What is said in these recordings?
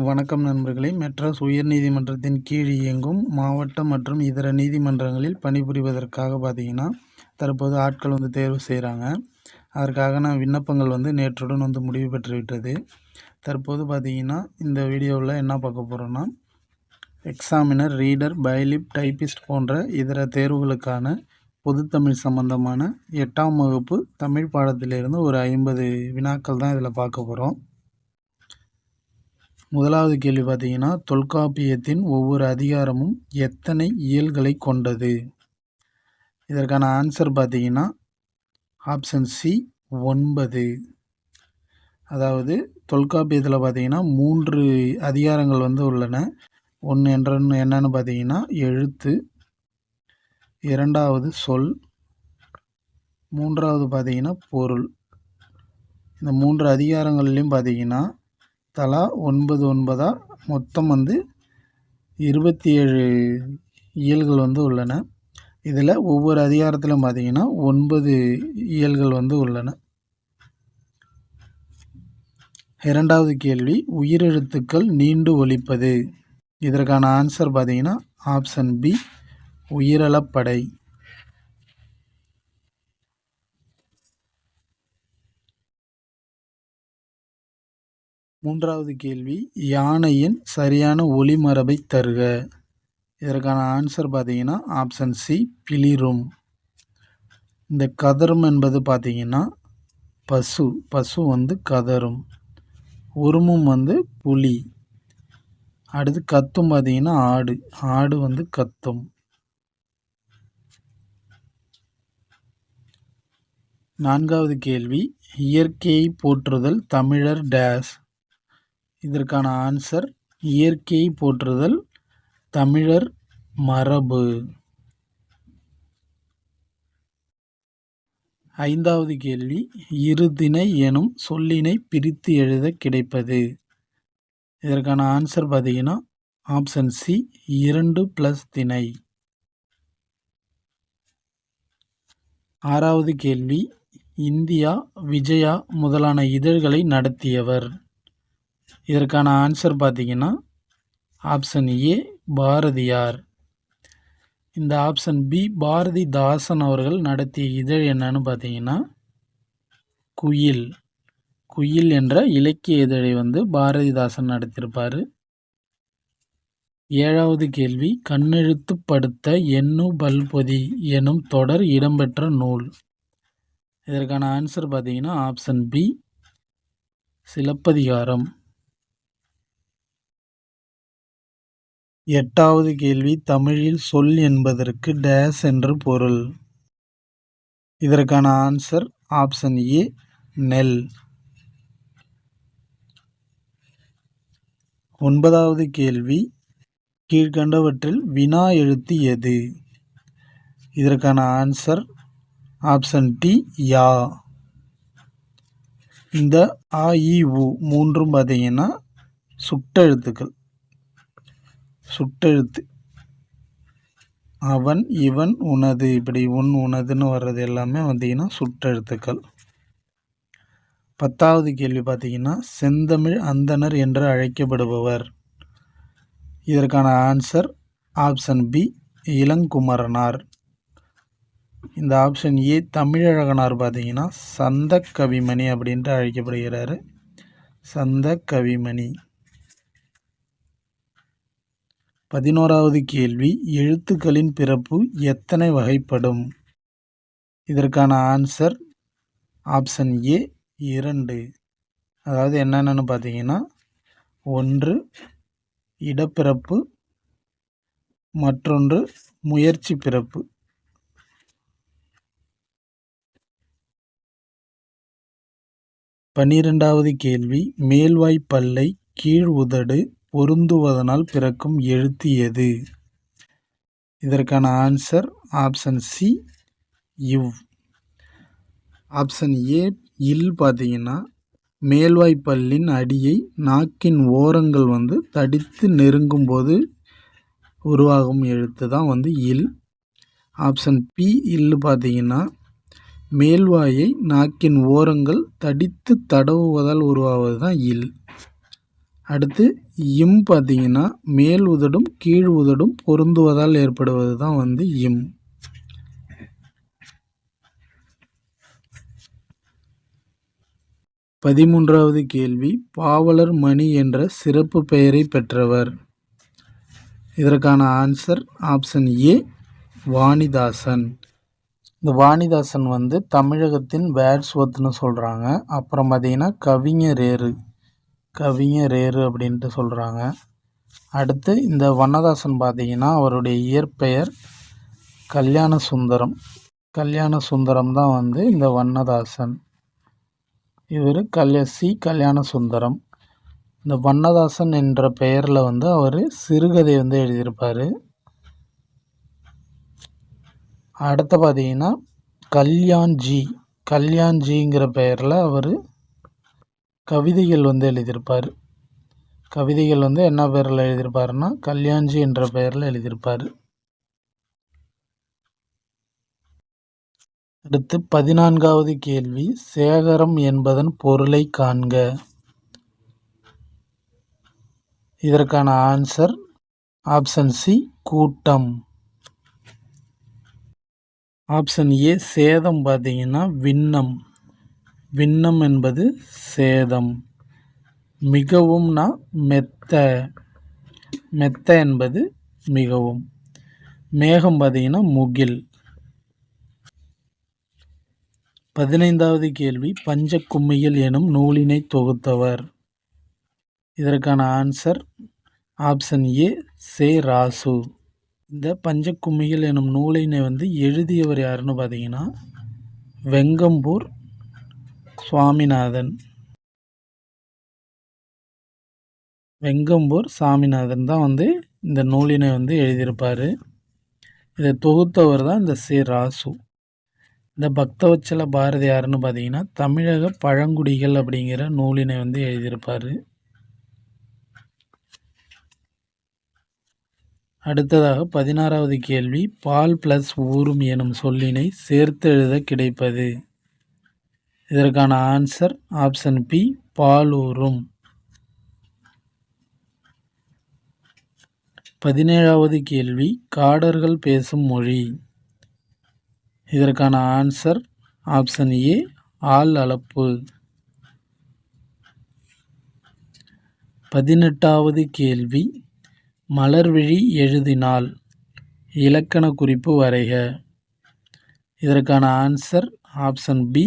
வணக்கம் நண்பர்களே! மெட்ராஸ் உயர்நீதிமன்றத்தின் கீழ் இயங்கும் மாவட்ட மற்றும் இதர நீதிமன்றங்களில் பணிபுரிவதற்காக பார்த்தீங்கன்னா, தற்போது ஆட்கள் தேர்வு செய்கிறாங்க. அதற்கான விண்ணப்பங்கள் நேற்றுடன் முடிவு பெற்றுவிட்டது. தற்போது பார்த்தீங்கன்னா, இந்த வீடியோவில் என்ன பார்க்க போகிறோம்னா, எக்ஸாமினர், ரீடர், பைலிப், டைப்பிஸ்ட் போன்ற இதர தேர்வுகளுக்கான பொதுத்தமிழ் சம்பந்தமான 8ஆம் வகுப்பு தமிழ் பாடத்திலிருந்து ஒரு 50 வினாக்கள் தான் இதில் பார்க்க போகிறோம். முதலாவது கேள்வி பார்த்தீங்கன்னா, தொல்காப்பியத்தின் ஒவ்வொரு அதிகாரமும் எத்தனை இயல்களை கொண்டது? இதற்கான ஆன்சர் பார்த்தீங்கன்னா, ஆப்ஷன் சி 9. அதாவது தொல்காப்பியத்தில் பார்த்தீங்கன்னா 3 அதிகாரங்கள் உள்ளன. ஒன்று என்னன்னு பார்த்தீங்கன்னா எழுத்து, 2வது சொல், 3வது பார்த்தீங்கன்னா பொருள். இந்த 3 அதிகாரங்கள்லையும் பார்த்தீங்கன்னா தலா 9 மொத்தம் 27 இயல்கள் உள்ளன. இதில் ஒவ்வொரு அதிகாரத்திலும் பார்த்தீங்கன்னா 9 இயல்கள் உள்ளன. 2வது கேள்வி, உயிரெழுத்துக்கள் நீண்டு ஒலிப்பது. இதற்கான ஆன்சர் பார்த்தீங்கன்னா ஆப்ஷன் பி உயிரெழப்படை. 3வது கேள்வி, யானையின் சரியான ஒலிமரபை தருக. இதற்கான ஆன்சர் பார்த்தீங்கன்னா ஆப்ஷன் சி பிளிரும். இந்த கதரும் என்பது பார்த்தீங்கன்னா பசு கதரும். உருமும் புலி. அடுத்து கத்தும் பார்த்தீங்கன்னா ஆடு கத்தும். 4வது கேள்வி, இயற்கையை போற்றுதல் தமிழர் டேஸ். இதற்கான ஆன்சர் இயற்கையை போற்றுதல் தமிழர் மரபு. 5வது கேள்வி, இருதிணை எனும் சொல்லினை பிரித்து எழுத கிடைப்பது. இதற்கான ஆன்சர் பார்த்தீங்கன்னா ஆப்ஷன் சி 2 + திணை. 6வது கேள்வி, இந்தியா, விஜயா முதலான இதழ்களை நடத்தியவர். இதற்கான ஆன்சர் பார்த்தீங்கன்னா ஆப்ஷன் ஏ பாரதியார். இந்த ஆப்ஷன் பி பாரதிதாசன் அவர்கள் நடத்திய இதழ் என்னன்னு பார்த்தீங்கன்னா குயில் என்ற இலக்கிய இதழை பாரதிதாசன் நடத்தியிருப்பார். 7வது கேள்வி, கண்ணெழுத்து படுத்த எண்ணு பல்பொதி எனும் தொடர் இடம்பெற்ற நூல். இதற்கான ஆன்சர் பார்த்தீங்கன்னா ஆப்ஷன் பி சிலப்பதிகாரம். 8வது கேள்வி, தமிழில் சொல் என்பதற்கு டேஸ் என்று பொருள். இதற்கான ஆன்சர் ஆப்ஷன் ஏ நெல். 9வது கேள்வி, கீழ்கண்டவற்றில் வினா எழுத்து எது? இதற்கான ஆன்சர் ஆப்ஷன் டி யா. இந்த அ இ உ மூன்றும் பார்த்தீங்கன்னா சுட்டெழுத்துக்கள். சுட்டெழுத்து. அவன், இவன், உனது, இப்படி உன், உனதுன்னு வர்றது எல்லாமே பார்த்தீங்கன்னா சுட்டெழுத்துக்கள். 10வது கேள்வி பார்த்தீங்கன்னா, செந்தமிழ் அந்தணர் என்று அழைக்கப்படுபவர். இதற்கான ஆன்சர் ஆப்ஷன் பி இளங்குமரனார். இந்த ஆப்ஷன் ஏ தமிழழகனார் பார்த்தீங்கன்னா சந்த கவிமணி அப்படின்ட்டு அழைக்கப்படுகிறாரு. சந்த கவிமணி. 11வது கேள்வி, எழுத்துக்களின் பிறப்பு எத்தனை வகைப்படும்? இதற்கான ஆன்சர் ஆப்ஷன் ஏ 2. அதாவது என்னென்னு பார்த்தீங்கன்னா 1 இடப்பிறப்பு, மற்றொன்று முயற்சி பிறப்பு. 12வது கேள்வி, மேல்வாய் பல்லை கீழ் உதடு பொருந்துவதனால் பிறக்கும் எழுத்து எது? இதற்கான ஆன்சர் ஆப்ஷன் சி இவ். ஆப்ஷன் ஏ இல் பார்த்தீங்கன்னா மேல்வாய்ப்பல்லின் அடியை நாக்கின் ஓரங்கள் தடித்து நெருங்கும் போது உருவாகும் எழுத்து தான் இல். ஆப்ஷன் பி இல் பார்த்தீங்கன்னா மேல்வாயை நாக்கின் ஓரங்கள் தடித்து தடவுவதால் உருவாவது தான் இல். அடுத்து இம் பார்த்தீங்கன்னா மேல் உதடும் கீழ் உதடும் பொருந்துவதால் ஏற்படுவது தான் வந்து இம். பதிமூன்றாவது கேள்வி, பாவலர் மணி என்ற சிறப்பு பெயரை பெற்றவர். இதற்கான ஆன்சர் ஆப்ஷன் ஏ வாணிதாசன். இந்த வாணிதாசன் வந்து தமிழகத்தின் வேர்ட்ஸ்வொர்த்னு சொல்கிறாங்க. அப்புறம் பார்த்திங்கன்னா கவிஞரேறு அப்படின்ட்டு சொல்கிறாங்க. அடுத்து இந்த வண்ணதாசன் பார்த்திங்கன்னா அவருடைய இயற்பெயர் கல்யாண சுந்தரம் தான் வந்து இந்த வண்ணதாசன். இவர் கல்யாண சுந்தரம். இந்த வண்ணதாசன் என்ற பெயரில் வந்து அவர் சிறுகதை வந்து எழுதியிருப்பார். அடுத்து பார்த்தீங்கன்னா கல்யாண்ஜிங்கிற பெயரில் அவர் கவிதைகள் வந்து எழுதியிருப்பார். கவிதைகள் வந்து என்ன பெயரில் எழுதியிருப்பாருன்னா கல்யாண்ஜி என்ற பெயரில் எழுதியிருப்பார். அடுத்து 14வது கேள்வி, சேகரம் என்பதன் பொருளை காண்க. இதற்கான ஆன்சர் ஆப்ஷன் சி கூட்டம். ஆப்ஷன் ஏ சேதம் பார்த்தீங்கன்னா விண்ணம் என்பது சேதம். மிகவும்னா மெத்த என்பது மிகவும். மேகம் பார்த்தீங்கன்னா முகில். 15வது கேள்வி, பஞ்ச கும்மியல் எனும் நூலினை தொகுத்தவர். இதற்கான ஆன்சர் ஆப்ஷன் ஏ சே ராசு. இந்த பஞ்ச கும்மியல் எனும் நூலினை வந்து எழுதியவர் யாருன்னு பார்த்தீங்கன்னா வெங்கம்பூர் சாமிநாதன் தான் வந்து இந்த நூலினை வந்து எழுதியிருப்பார். இதை தொகுத்தவர் தான் இந்த சே ராசு. இந்த பக்தவச்சல பாரதியார்னு பார்த்தீங்கன்னா தமிழக பழங்குடிகள் அப்படிங்கிற நூலினை வந்து எழுதியிருப்பார். அடுத்ததாக 16வது கேள்வி, பால் பிளஸ் ஊரும் எனும் சொல்லினை சேர்த்து எழுத கிடைப்பது. இதற்கான ஆன்சர் ஆப்ஷன் பி பாலூரும். 17வது கேள்வி, காடர்கள் பேசும் மொழி. இதற்கான ஆன்சர் ஆப்ஷன் ஏ ஆள் அளப்பு. 18வது கேள்வி, மலர்விழி எழுதினால் இலக்கண குறிப்பு வரைக. இதற்கான ஆன்சர் ஆப்ஷன் பி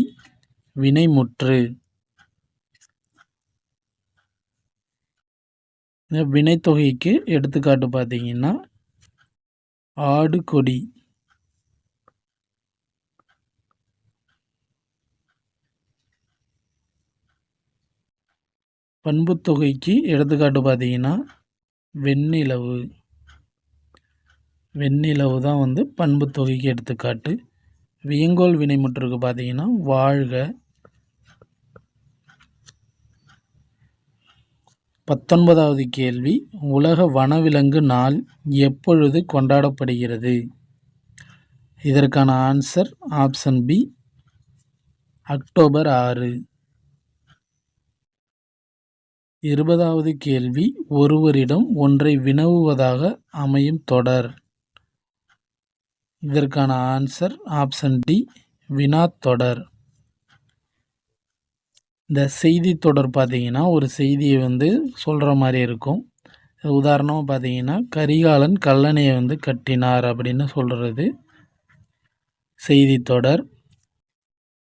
வினைமுற்று. இந்த வினைத்தொகைக்கு எடுத்துக்காட்டு பார்த்தீங்கன்னா ஆடு கொடி. பண்புத்தொகைக்கு எடுத்துக்காட்டு பார்த்தீங்கன்னா வெண்ணிலவு தான் வந்து பண்புத்தொகைக்கு எடுத்துக்காட்டு. வியங்கோல் வினைமுற்றுக்கு பார்த்தீங்கன்னா வாழ்க. 19வது கேள்வி, உலக வனவிலங்கு நாள் எப்பொழுது கொண்டாடப்படுகிறது. இதற்கான ஆன்சர் ஆப்ஷன் பி அக்டோபர் 6. 20வது கேள்வி, ஒருவரிடம் ஒன்றை வினவுவதாக அமையும் தொடர். இதற்கான ஆன்சர் ஆப்ஷன் டி வினாத்தொடர். இந்த செய்தி தொடர் பார்த்தீங்கன்னா ஒரு செய்தியை வந்து சொல்கிற மாதிரி இருக்கும். உதாரணமாக பார்த்தீங்கன்னா கரிகாலன் கல்லணையை வந்து கட்டினார் அப்படின்னு சொல்கிறது செய்தி தொடர்.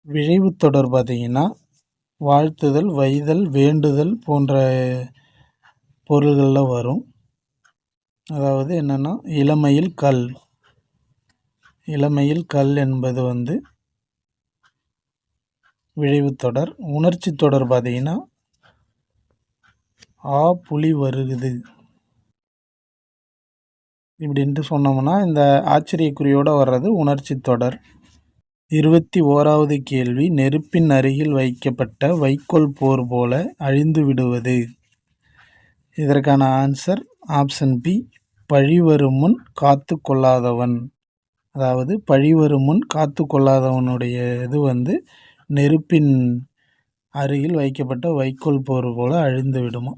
விழைவு தொடர் பார்த்தீங்கன்னா வாழ்த்துதல், வைதல், வேண்டுதல் போன்ற பொருள்களில் வரும். அதாவது என்னென்னா இளமையில் கல் என்பது வந்து விழைவு தொடர். உணர்ச்சி தொடர் பார்த்தீங்கன்னா புலி வருகுது இப்படின்ட்டு சொன்னோம்னா இந்த ஆச்சரியக்குறியோடு வர்றது உணர்ச்சி தொடர். 21வது கேள்வி, நெருப்பின் அருகில் வைக்கப்பட்ட வைக்கோல் போர் போல அழிந்து விடுவது. இதற்கான ஆன்சர் ஆப்ஷன் பி பழிவரும் முன் காத்து கொள்ளாதவன். அதாவது பழிவரும் முன் காத்து கொள்ளாதவனுடைய இது வந்து நெருப்பின் அருகில் வைக்கப்பட்ட வைக்கோல் போர் போல அழிந்து விடுமா.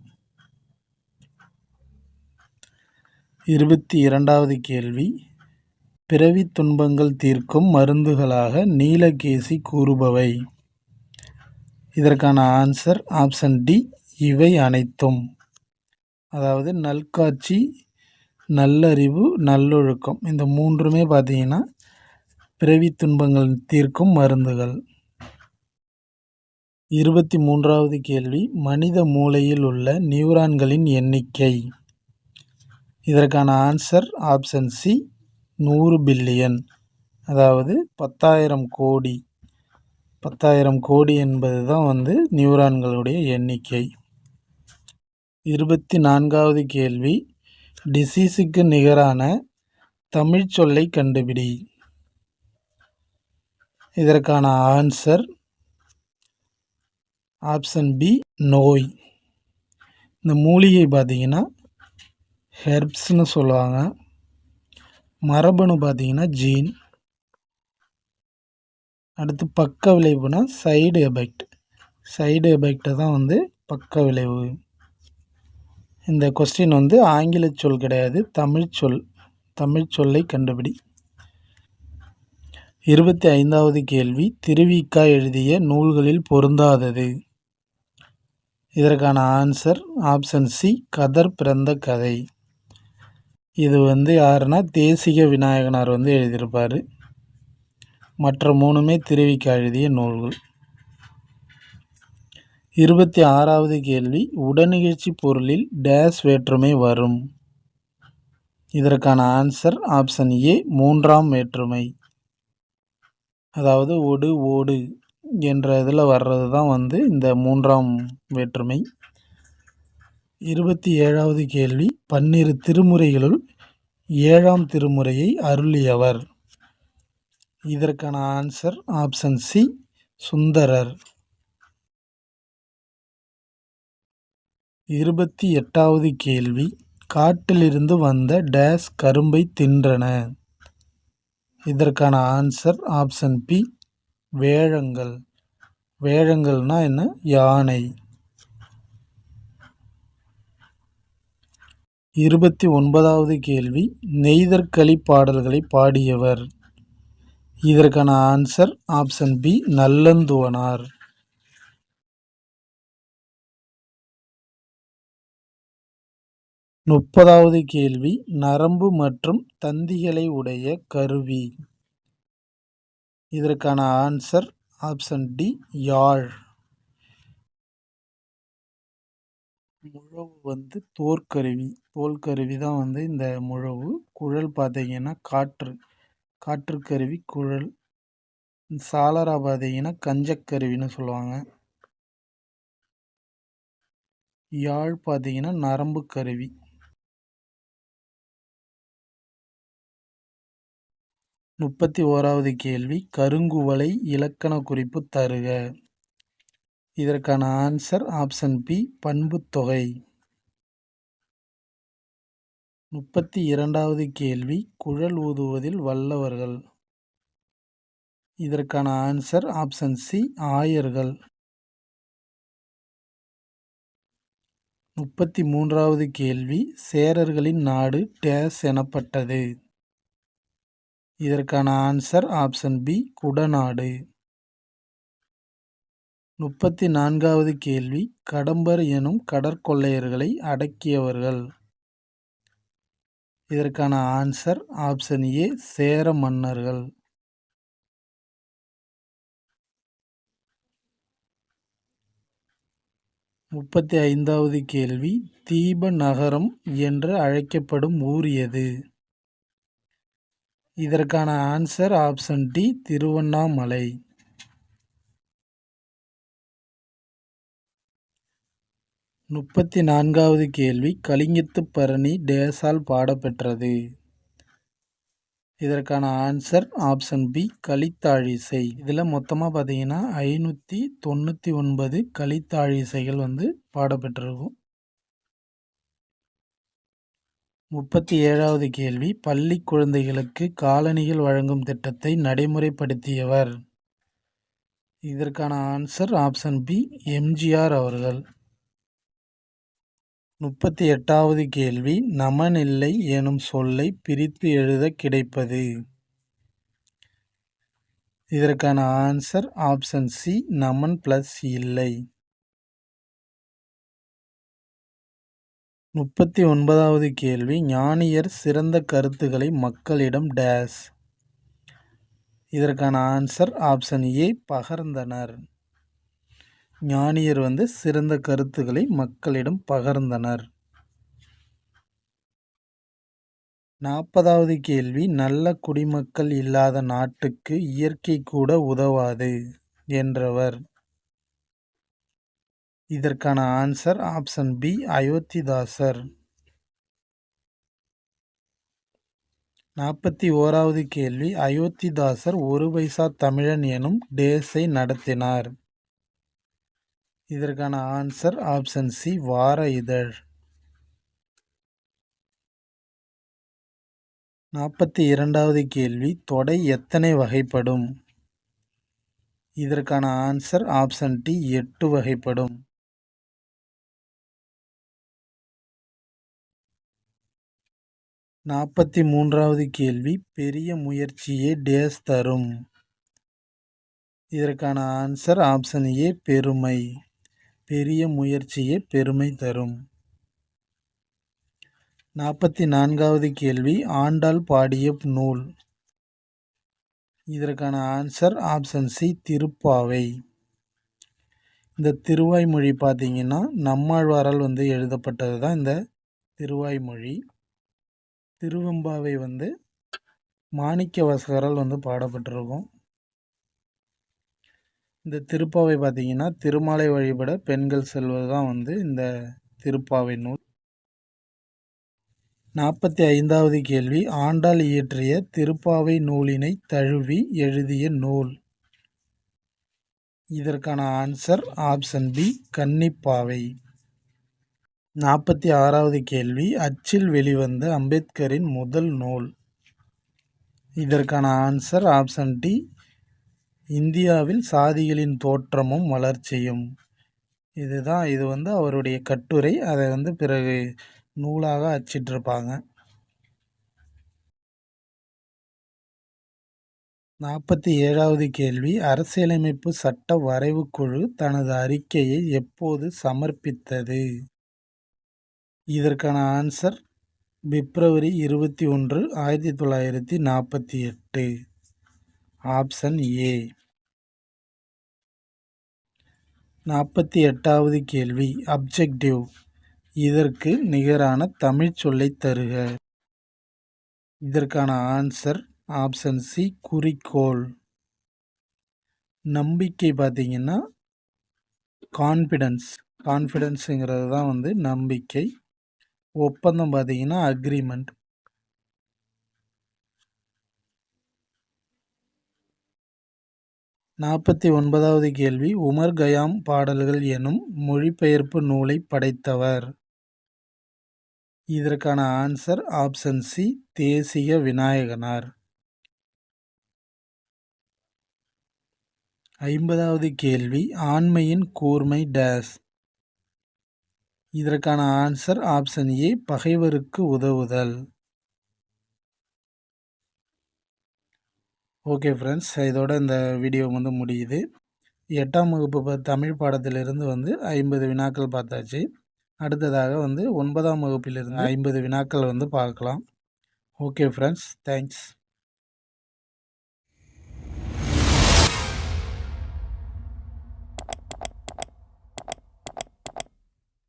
22வது கேள்வி, பிறவித் துன்பங்கள் தீர்க்கும் மருந்துகளாக நீலகேசி கூறுபவை. இதற்கான ஆன்சர் ஆப்ஷன் டி, இவை அனைத்தும். அதாவது நல்காட்சி, நல்லறிவு, நல்லொழுக்கம், இந்த மூன்றுமே பார்த்தீங்கன்னா பிறவித் துன்பங்கள் தீர்க்கும் மருந்துகள். 23வது கேள்வி, மனித மூளையில் உள்ள நியூரான்களின் எண்ணிக்கை. இதற்கான ஆன்சர் ஆப்ஷன் சி, 100 பில்லியன். அதாவது 10,000 கோடி. 10,000 கோடி என்பது தான் நியூரான்களுடைய எண்ணிக்கை. 24வது கேள்வி, டிசீஸுக்கு நிகரான தமிழ் சொல்லை கண்டுபிடி. இதற்கான ஆன்சர் ஆப்ஷன் பி, நோய். இந்த மூலிகை பார்த்தீங்கன்னா ஹெர்ப்ஸ்னு சொல்லுவாங்க. மரபணு பார்த்தீங்கன்னா ஜீன். அடுத்து பக்க விளைவுனா சைடு எஃபெக்ட். சைடு எஃபெக்டை தான் பக்க விளைவு. இந்த கொஸ்டின் ஆங்கில சொல் கிடையாது, தமிழ் சொல். தமிழ் சொல்லை கண்டுபிடி. 25வது கேள்வி, திருவிக்கா எழுதிய நூல்களில் பொருந்தாதது. இதற்கான ஆன்சர் ஆப்ஷன் சி, கதர் பிறந்த கதை. இது யாருன்னா தேசிக விநாயகனார் எழுதியிருப்பார். மற்ற மூணுமே திருவிக்கா எழுதிய நூல்கள். 26வது கேள்வி, உடனிகழ்ச்சி பொருளில் டேஸ் வேற்றுமை வரும். இதற்கான ஆன்சர் ஆப்ஷன் ஏ, 3ஆம் வேற்றுமை. அதாவது ஒடு, ஓடு என்ற இதில் வர்றது தான் இந்த 3ஆம் வேற்றுமை. 27வது கேள்வி, 12 திருமுறைகளுள் 7ஆம் திருமுறையை அருளியவர். இதற்கான ஆன்சர் ஆப்ஷன் சி, சுந்தரர். 28வது கேள்வி, காட்டிலிருந்து வந்த டேஸ் கரும்பை தின்றன. இதற்கான ஆன்சர் ஆப்ஷன் பி, வேழங்கள். வேழங்கள்னா என்ன? யானை. 29வது கேள்வி, நெய்தற்களி பாடல்களை பாடியவர். இதற்கான ஆன்சர் ஆப்ஷன் பி, நல்லந்துவனார். 30வது கேள்வி, நரம்பு மற்றும் தந்திகளை உடைய கருவி. இதற்கான ஆன்சர் ஆப்ஷன் டி, யாழ். முழவு தோற்கருவி. தோல்கருவி தான் இந்த முழவு. குழல் பார்த்தீங்கன்னா காற்றுக்கருவி குழல். சாளரா பார்த்தீங்கன்னா கஞ்சக்கருவின்னு சொல்லுவாங்க. யாழ் பார்த்தீங்கன்னா நரம்பு கருவி. 31வது கேள்வி, கருங்குவளை இலக்கண குறிப்பு தருக. இதற்கான ஆன்சர் ஆப்ஷன் பி, பண்புத்தொகை. 32வது கேள்வி, குழல் ஊதுவதில் வல்லவர்கள். இதற்கான ஆன்சர் ஆப்ஷன் சி, ஆயர்கள். 33வது கேள்வி, சேரர்களின் நாடு டேஸ் எனப்பட்டது. இதற்கான ஆன்சர் ஆப்ஷன் பி, குடநாடு. 34வது கேள்வி, கடம்பர் எனும் கடற்கொள்ளையர்களை அடக்கியவர்கள். இதற்கான ஆன்சர் ஆப்ஷன் ஏ, சேர மன்னர்கள். 35வது கேள்வி, தீப நகரம் என்று அழைக்கப்படும் ஊர் எது? இதற்கான ஆன்சர் ஆப்ஷன் டி, திருவண்ணாமலை. 34வது கேள்வி, கலிங்கத்துப் பரணி டேஸால் பாடப்பெற்றது. இதற்கான ஆன்சர் ஆப்ஷன் பி, கலித்தாழிசை. இதில் மொத்தமாக பார்த்தீங்கன்னா 599 கலித்தாழிசைகள் பாடப்பெற்றிருக்கும். 37வது கேள்வி, பள்ளி குழந்தைகளுக்கு காலணிகள் வழங்கும் திட்டத்தை நடைமுறைப்படுத்தியவர். இதற்கான ஆன்சர் ஆப்ஷன் பி, எம்ஜிஆர் அவர்கள். 38வது கேள்வி நமனில்லை எனும் சொல்லை பிரித்து எழுத கிடைப்பது. இதற்கான ஆன்சர் ஆப்ஷன் சி நமன் பிளஸ் இல்லை. 39வது கேள்வி ஞானியர் சிறந்த கருத்துக்களை மக்களிடம் டேஸ். இதற்கான ஆன்சர் ஆப்ஷன் ஏ பகர்ந்தனர். ஞானியர் சிறந்த கருத்துக்களை மக்களிடம் பகர்ந்தனர். 40வது கேள்வி நல்ல குடிமக்கள் இல்லாத நாட்டுக்கு இயற்கை கூட உதவாது என்றவர். இதற்கான ஆன்சர் ஆப்ஷன் பி அயோத்திதாசர். 41வது கேள்வி அயோத்திதாசர் ஒரு பைசா தமிழன் எனும் டேஸை நடத்தினார். இதற்கான ஆன்சர் ஆப்ஷன் சி வார இதழ். 42வது கேள்வி தொடை எத்தனை வகைப்படும். இதற்கான ஆன்சர் ஆப்ஷன் டி 8 வகைப்படும். 43வது கேள்வி பெரிய முயற்சியே டேஸ் தரும். இதற்கான ஆன்சர் ஆப்ஷன் ஏ பெருமை. பெரிய முயற்சியே பெருமை தரும். 44வது கேள்வி ஆண்டாள் பாடிய நூல். இதற்கான ஆன்சர் ஆப்ஷன் சி திருப்பாவை. இந்த திருவாய்மொழி பார்த்தீங்கன்னா நம்மாழ்வாரால் எழுதப்பட்டது தான் இந்த திருவாய்மொழி. திருவெம்பாவை மாணிக்க வாசகரால் பாடப்பட்டிருக்கும். இந்த திருப்பாவை பார்த்தீங்கன்னா திருமாலை வழிபட பெண்கள் செல்வது தான் இந்த திருப்பாவை நூல். 45வது கேள்வி ஆண்டாள் இயற்றிய திருப்பாவை நூலினை தழுவி எழுதிய நூல். இதற்கான ஆன்சர் ஆப்ஷன் பி கன்னிப்பாவை. 46வது கேள்வி அச்சில் வெளிவந்த அம்பேத்கரின் முதல் நூல். இதற்கான ஆன்சர் ஆப்ஷன் டி இந்தியாவில் சாதிகளின் தோற்றமும் வளர்ச்சியும். இது அவருடைய கட்டுரை. அதை பிறகு நூலாக அச்சிட்டிருப்பாங்க. 47வது கேள்வி அரசியலமைப்பு சட்ட வரைவு குழு தனது அறிக்கையை எப்போது சமர்ப்பித்தது. இதற்கான ஆன்சர் பிப்ரவரி 21, 1948. Option A. 48வது கேள்வி அப்ஜெக்டிவ். இதற்கு நிகரான தமிழ் சொல்லை தருக. இதற்கான ஆன்சர் ஆப்ஷன் சி குறிக்கோள். நம்பிக்கை பார்த்தீங்கன்னா கான்ஃபிடன்ஸ். கான்ஃபிடன்ஸுங்கிறது தான் நம்பிக்கை. ஒப்பந்தம் பார்த்தீங்கன்னா அக்ரிமெண்ட். 49வது கேள்வி உமர் கயாம் பாடல்கள் எனும் மொழிபெயர்ப்பு நூலை படைத்தவர். இதற்கான answer option C Desika Vinayaganar. 50வது கேள்வி ஆண்மையின் கூர்மை டேஸ். இதற்கான ஆன்சர் ஆப்ஷன் ஏ பகைவருக்கு உதவுதல். ஓகே ஃப்ரெண்ட்ஸ், இதோட இந்த வீடியோ முடியுது. 8ஆம் வகுப்பு தமிழ் பாடத்திலிருந்து 50 வினாக்கள் பார்த்தாச்சு. அடுத்ததாக 9ஆம் வகுப்பிலிருந்து 50 வினாக்கள் பார்க்கலாம். Okay friends, thanks.